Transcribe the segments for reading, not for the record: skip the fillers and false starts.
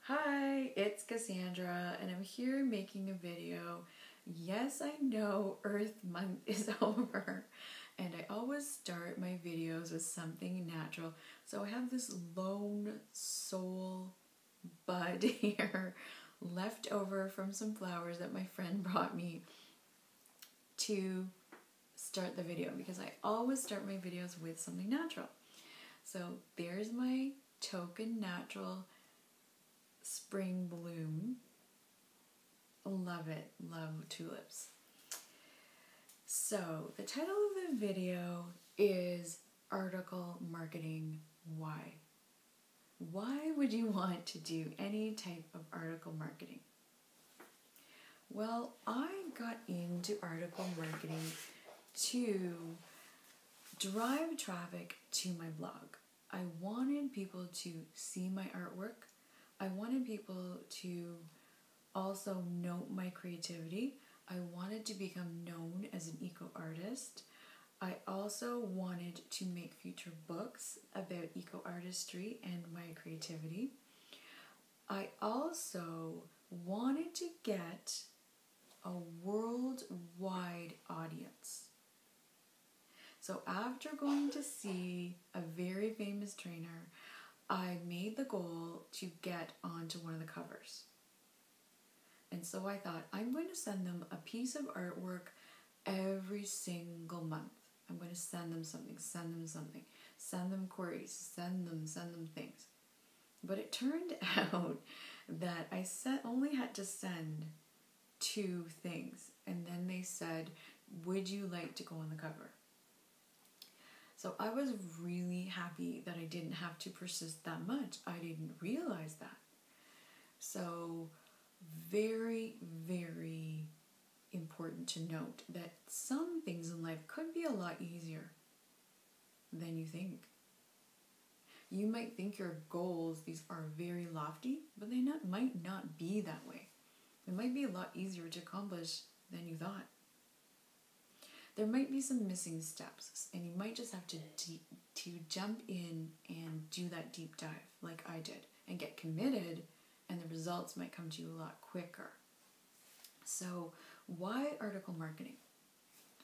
Hi, it's Cassandra, and I'm here making a video. Yes, I know Earth Month is over, and I always start my videos with something natural. So I have this lone soul bud here left over from some flowers that my friend brought me to start the video because I always start my videos with something natural. So there's my token natural spring bloom. Love it. Love tulips. So the title of the video is Article Marketing Why. Why would you want to do any type of article marketing? Well, I got into article marketing to drive traffic to my blog. I wanted people to see my artwork. I wanted people to also note my creativity. I wanted to become known as an eco-artist. I also wanted to make future books about eco-artistry and my creativity. I also wanted to get a worldwide audience. So after going to see a very famous trainer, I made the goal to get onto one of the covers. And so I thought, I'm going to send them a piece of artwork every single month. I'm going to send them something, send them queries, send them things. But it turned out that I only had to send 2 things. And then they said, would you like to go on the cover? So I was really happy that I didn't have to persist that much. I didn't realize that. So very, very important to note that some things in life could be a lot easier than you think. You might think your goals, these are very lofty, but they might not be that way. It might be a lot easier to accomplish than you thought. There might be some missing steps, and you might just have to jump in and do that deep dive like I did and get committed, and the results might come to you a lot quicker. So why article marketing?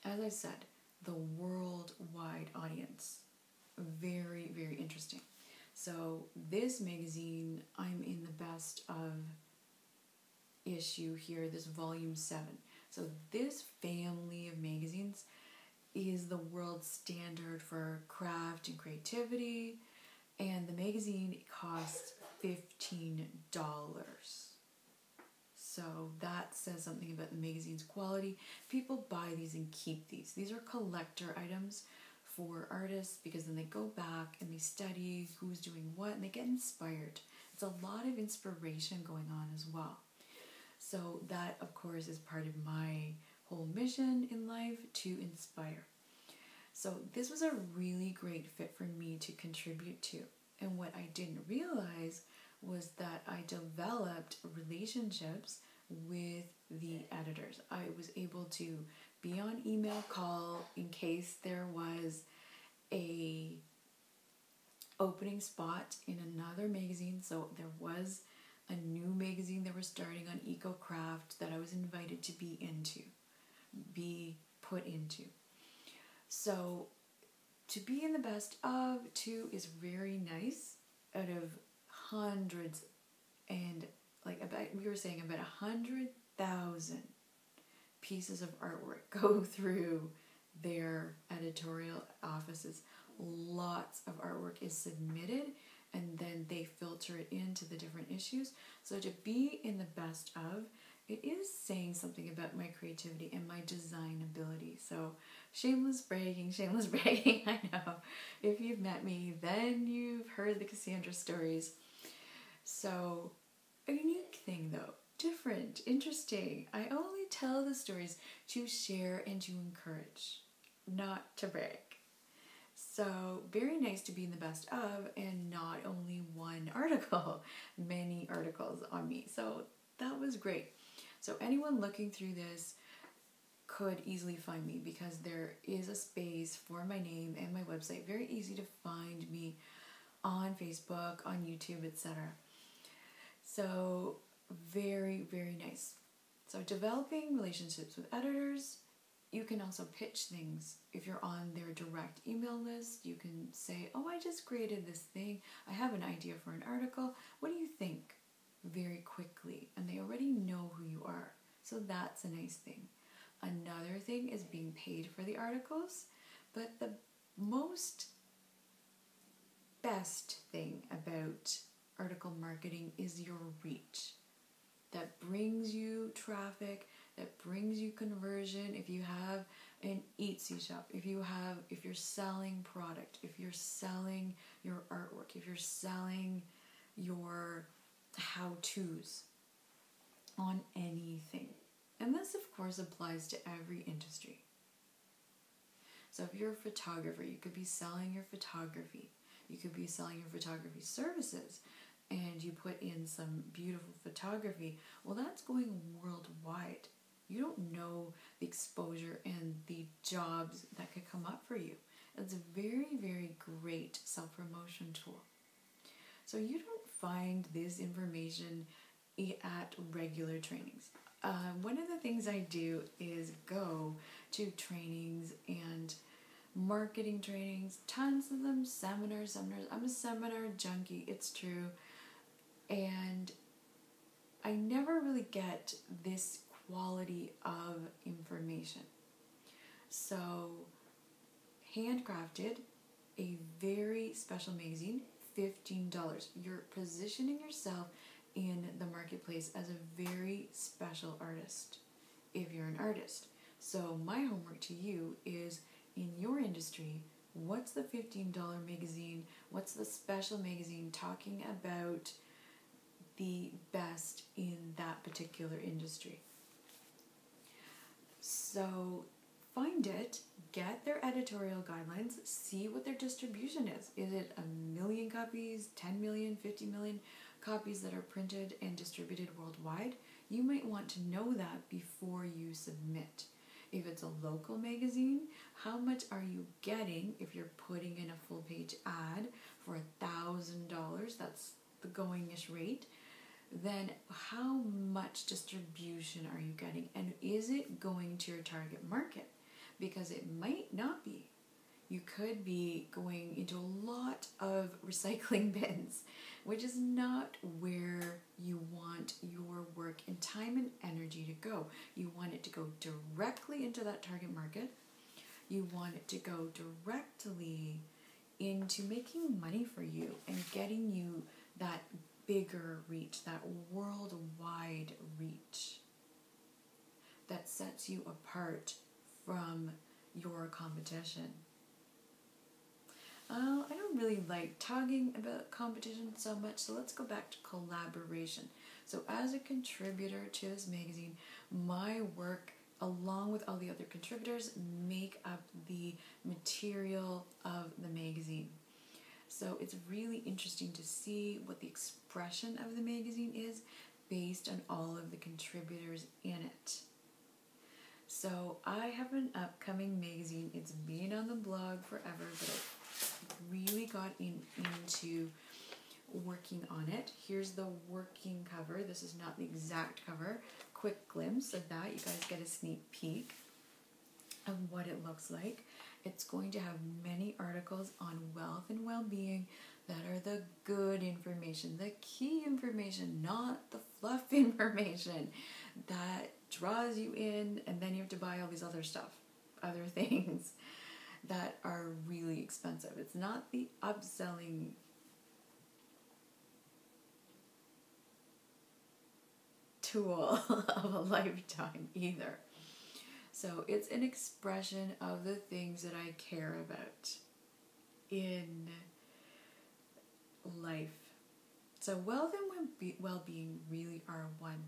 As I said, the worldwide audience. Very, very interesting. So this magazine, I'm in the best of issue here, this volume 7. So this family of magazines is the world standard for craft and creativity, and the magazine costs $15. So that says something about the magazine's quality. People buy these and keep these. These are collector items for artists because then they go back and they study who's doing what and they get inspired. It's a lot of inspiration going on as well. So that, of course, is part of my whole mission in life, to inspire. So this was a really great fit for me to contribute to. And what I didn't realize was that I developed relationships with the editors. I was able to be on email call in case there was a opening spot in another magazine. So there was a new magazine that was starting on eco-craft that I was invited to be put into. So to be in the best of 2 is very nice. Out of hundreds and we were saying about 100,000 pieces of artwork go through their editorial offices. Lots of artwork is submitted, and then they filter it into the different issues. So to be in the best of, it is saying something about my creativity and my design ability. So shameless bragging, I know. If you've met me, then you've heard the Cassandra stories. So a unique thing though, different, interesting. I only tell the stories to share and to encourage, not to brag. So very nice to be in the best of, and not only one article, many articles on me. So that was great. So anyone looking through this could easily find me because there is a space for my name and my website. Very easy to find me on Facebook, on YouTube, etc. So very, very nice. So developing relationships with editors. You can also pitch things. If you're on their direct email list, you can say, oh, I just created this thing. I have an idea for an article. What do you think? Very quickly. And they already know who you are. So that's a nice thing. Another thing is being paid for the articles. But the most best thing about article marketing is your reach. That brings you traffic, that brings you conversion. If you have an Etsy shop, if you're selling product, if you're selling your artwork, if you're selling your how-tos on anything. And this, of course, applies to every industry. So if you're a photographer, you could be selling your photography. You could be selling your photography services, and you put in some beautiful photography. Well, that's going worldwide. You don't know the exposure and the jobs that could come up for you. It's a very, very great self-promotion tool. So you don't find this information at regular trainings. One of the things I do is go to trainings and marketing trainings, tons of them, seminars. I'm a seminar junkie, it's true. And I never really get this quality of information. So, handcrafted, a very special magazine, $15. You're positioning yourself in the marketplace as a very special artist, if you're an artist. So my homework to you is, in your industry, what's the $15 magazine? What's the special magazine talking about the best in that particular industry? So find it, get their editorial guidelines, see what their distribution is. Is it 1 million copies, 10 million, 50 million copies that are printed and distributed worldwide? You might want to know that before you submit. If it's a local magazine, how much are you getting if you're putting in a full page ad for $1,000? That's the going-ish rate. Then how much distribution are you getting? And is it going to your target market? Because it might not be. You could be going into a lot of recycling bins, which is not where you want your work and time and energy to go. You want it to go directly into that target market. You want it to go directly into making money for you and getting you that bigger reach, that worldwide reach that sets you apart from your competition. I don't really like talking about competition so much, so let's go back to collaboration. So as a contributor to this magazine, my work, along with all the other contributors, make up the material of the magazine. So it's really interesting to see what the expression of the magazine is based on all of the contributors in it. So I have an upcoming magazine. It's been on the blog forever, but I really got into working on it. Here's the working cover. This is not the exact cover. Quick glimpse of that. You guys get a sneak peek of what it looks like. It's going to have many articles on wealth and well-being that are the good information, the key information, not the fluff information that draws you in, and then you have to buy all these other stuff, other things that are really expensive. It's not the upselling tool of a lifetime either. So it's an expression of the things that I care about in life. So wealth and well-being really are one.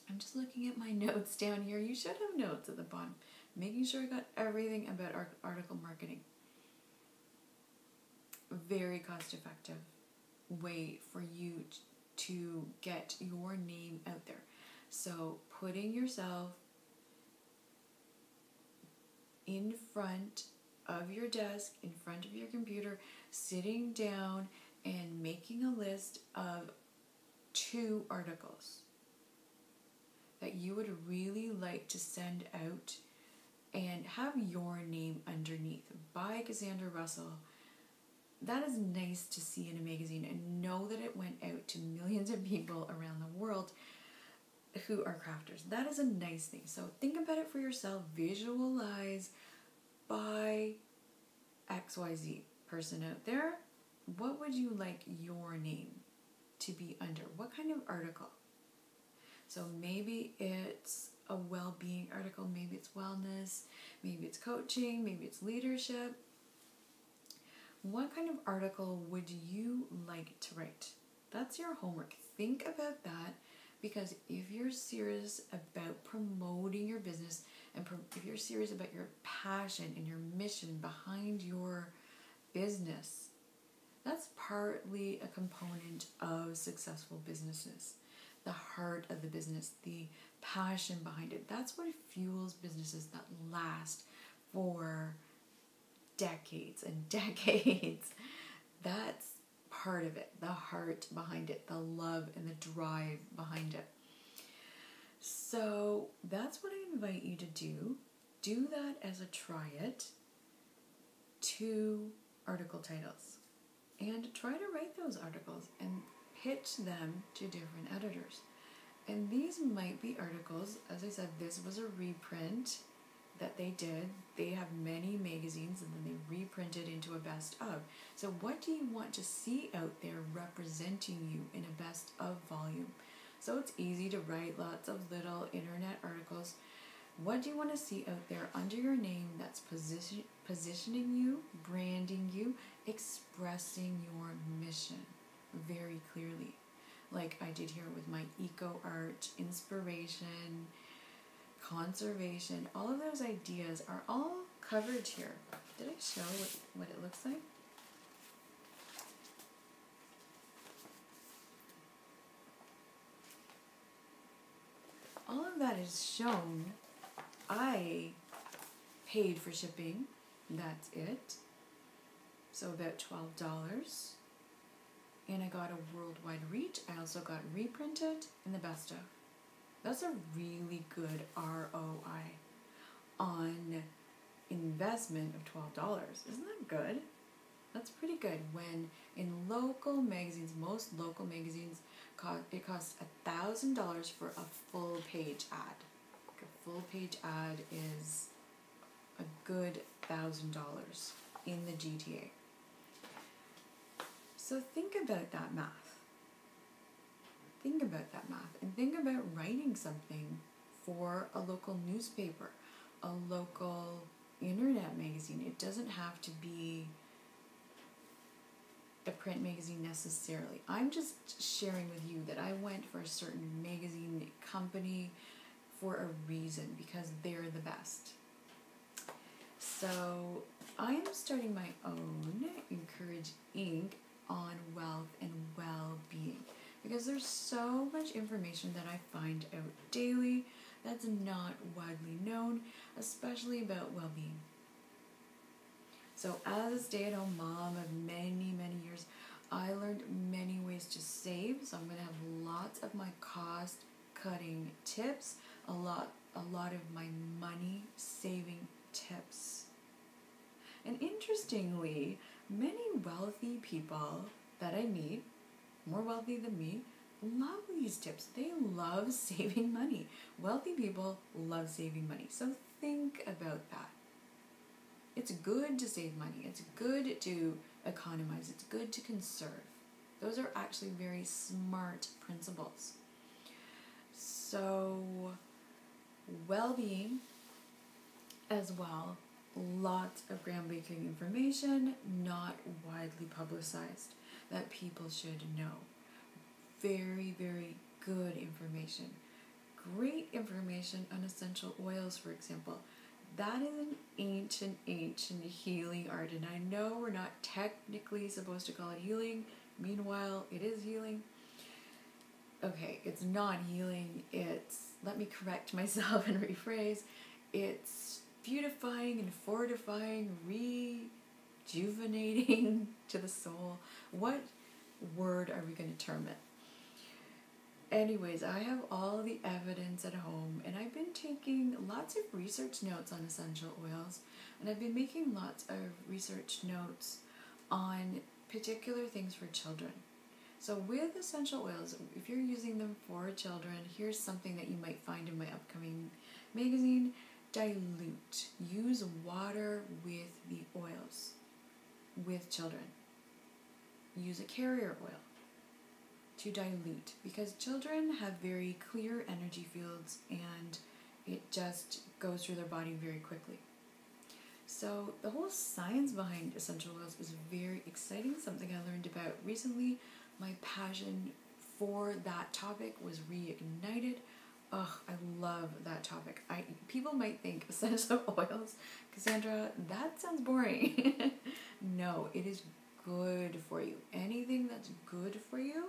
I'm just looking at my notes down here. You should have notes at the bottom, making sure I got everything about article marketing. Very cost-effective way for you to get your name out there. So putting yourself in front of your desk, in front of your computer, sitting down and making a list of 2 articles that you would really like to send out and have your name underneath by Cassandra Russell. That is nice to see in a magazine and know that it went out to millions of people around the world who are crafters. That is a nice thing. So think about it for yourself. Visualize by XYZ person out there. What would you like your name to be under? What kind of article? So maybe it's a well-being article, maybe it's wellness, maybe it's coaching, maybe it's leadership. What kind of article would you like to write? That's your homework. Think about that, because if you're serious about promoting your business and if you're serious about your passion and your mission behind your business, that's partly a component of successful businesses. The heart of the business, the passion behind it. That's what fuels businesses that last for decades and decades. That's part of it, the heart behind it, the love and the drive behind it. So that's what I invite you to do. Do that as a try it. 2 article titles. And try to write those articles and pitch them to different editors. And these might be articles, as I said, this was a reprint that they did. They have many magazines and then they reprint it into a best of. So what do you want to see out there representing you in a best of volume? So it's easy to write lots of little internet articles. What do you want to see out there under your name that's positioning you, branding you, expressing your mission very clearly? Like I did here with my eco art, inspiration, conservation, all of those ideas are all covered here. Did I show what it looks like? All of that is shown. I paid for shipping. That's it. So about $12. And I got a worldwide reach. I also got reprinted in the best of. That's a really good ROI on investment of $12. Isn't that good? That's pretty good. When in local magazines, most local magazines, it costs $1,000 for a full page ad. A full page ad is a good $1,000 in the GTA. So think about that math. Think about that math and think about writing something for a local newspaper, a local internet magazine. It doesn't have to be a print magazine necessarily. I'm just sharing with you that I went for a certain magazine company for a reason, because they're the best. So I'm starting my own Encourage Inc. on wealth and well-being, because there's so much information that I find out daily that's not widely known, especially about well-being. So as a stay-at-home mom of many, many years, I learned many ways to save. So I'm going to have lots of my cost-cutting tips, a lot of my money-saving tips. And interestingly, many wealthy people that I meet, more wealthy than me, love these tips. They love saving money. Wealthy people love saving money. So think about that. It's good to save money. It's good to economize. It's good to conserve. Those are actually very smart principles. So, well-being as well. Lots of groundbreaking information, not widely publicized, that people should know. Very, very good information. Great information on essential oils, for example. That is an ancient healing art, and I know we're not technically supposed to call it healing. Meanwhile, it is healing. Okay, it's not healing. It's, let me correct myself and rephrase, it's beautifying and fortifying, rejuvenating to the soul. What word are we going to term it? Anyways, I have all the evidence at home, and I've been taking lots of research notes on essential oils, and I've been making lots of research notes on particular things for children. So with essential oils, if you're using them for children, here's something that you might find in my upcoming magazine. Dilute. Use water with the oils with children. Use a carrier oil to dilute, because children have very clear energy fields and it just goes through their body very quickly. So the whole science behind essential oils is very exciting, something I learned about recently. My passion for that topic was reignited. Ugh, I love that topic. People might think essential oils, Cassandra, that sounds boring. No, it is good for you. Anything that's good for you,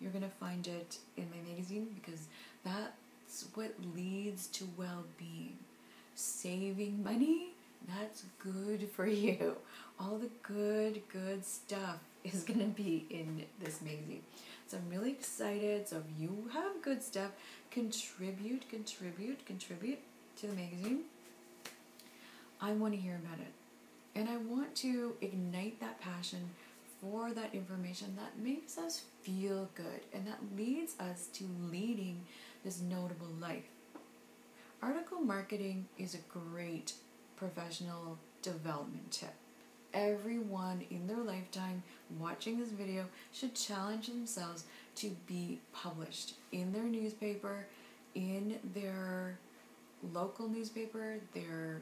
you're going to find it in my magazine, because that's what leads to well-being. Saving money, that's good for you. All the good stuff is going to be in this magazine. So I'm really excited. So if you have good stuff, contribute to the magazine. I want to hear about it. And I want to ignite that passion for that information that makes us feel good and that leads us to leading this notable life. Article marketing is a great professional development tip. Everyone in their lifetime watching this video should challenge themselves to be published in their newspaper, in their local newspaper, their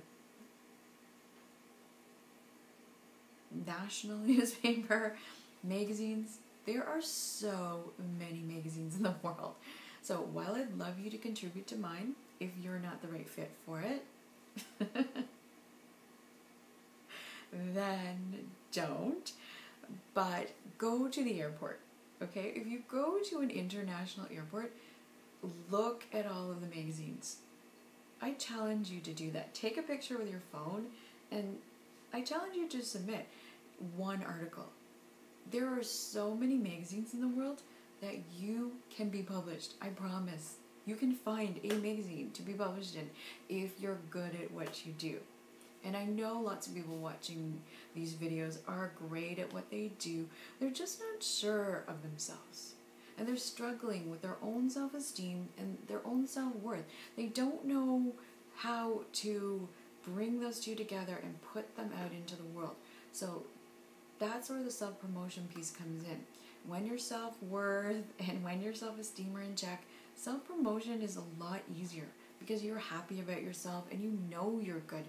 national newspaper, magazines. There are so many magazines in the world. So while I'd love you to contribute to mine, if you're not the right fit for it, then don't. But go to the airport, okay? If you go to an international airport, look at all of the magazines. I challenge you to do that. Take a picture with your phone, and I challenge you to submit one article. There are so many magazines in the world that you can be published. I promise. You can find a magazine to be published in if you're good at what you do. And I know lots of people watching these videos are great at what they do. They're just not sure of themselves. And they're struggling with their own self-esteem and their own self-worth. They don't know how to bring those two together and put them out into the world. So that's where the self-promotion piece comes in. When your self-worth and when your self-esteem are in check, self-promotion is a lot easier, because you're happy about yourself and you know you're good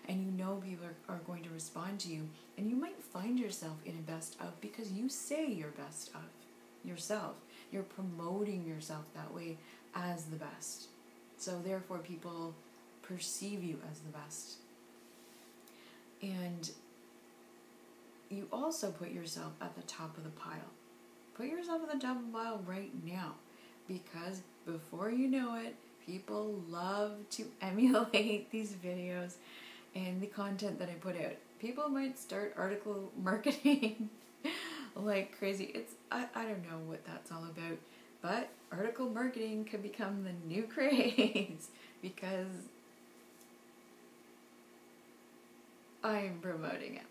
and you know people are going to respond to you, and you might find yourself in a best of because you say you're best of yourself. You're promoting yourself that way as the best. So therefore people perceive you as the best. And you also put yourself at the top of the pile. Put yourself at the top of the pile right now, because before you know it, people love to emulate these videos and the content that I put out. People might start article marketing like crazy. I don't know what that's all about, but article marketing could become the new craze because I'm promoting it.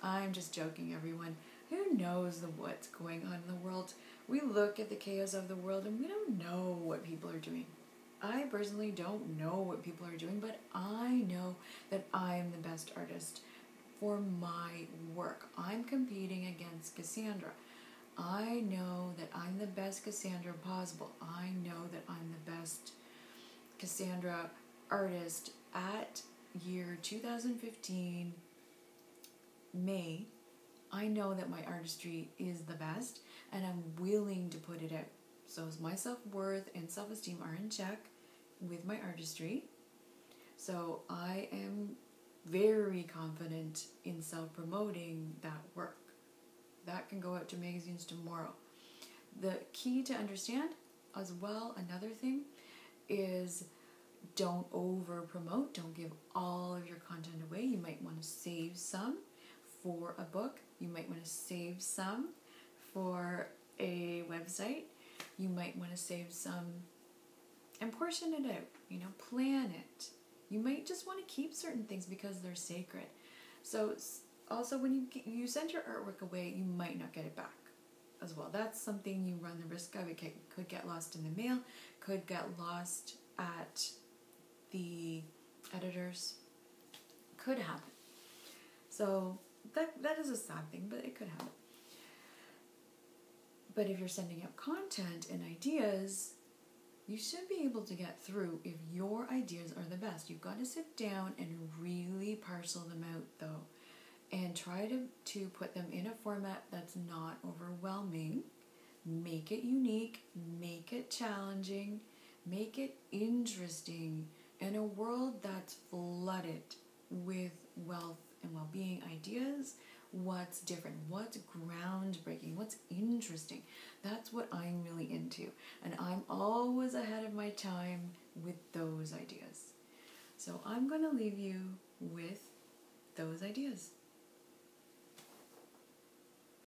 I'm just joking, everyone. Who knows what's going on in the world? We look at the chaos of the world and we don't know what people are doing. I personally don't know what people are doing, but I know that I'm the best artist for my work. I'm competing against Cassandra. I know that I'm the best Cassandra possible. I know that I'm the best Cassandra artist at year 2015, May. I know that my artistry is the best, and I'm willing to put it out. So my self-worth and self-esteem are in check with my artistry. So I am very confident in self-promoting that work. That can go out to magazines tomorrow. The key to understand as well, another thing, is don't over-promote. Don't give all of your content away. You might want to save some for a book. You might want to save some for a website. You might want to save some and portion it out, plan it. You might just want to keep certain things because they're sacred. So also when you send your artwork away, you might not get it back as well. That's something you run the risk of. It could get lost in the mail, could get lost at the editors, could happen. So that is a sad thing, but it could happen. But if you're sending out content and ideas, you should be able to get through if your ideas are the best. You've got to sit down and really parcel them out, though, and try to put them in a format that's not overwhelming. Make it unique, make it challenging, make it interesting in a world that's flooded with wealth and well-being ideas. What's different, what's groundbreaking, what's interesting. That's what I'm really into, and I'm always ahead of my time with those ideas. So I'm going to leave you with those ideas.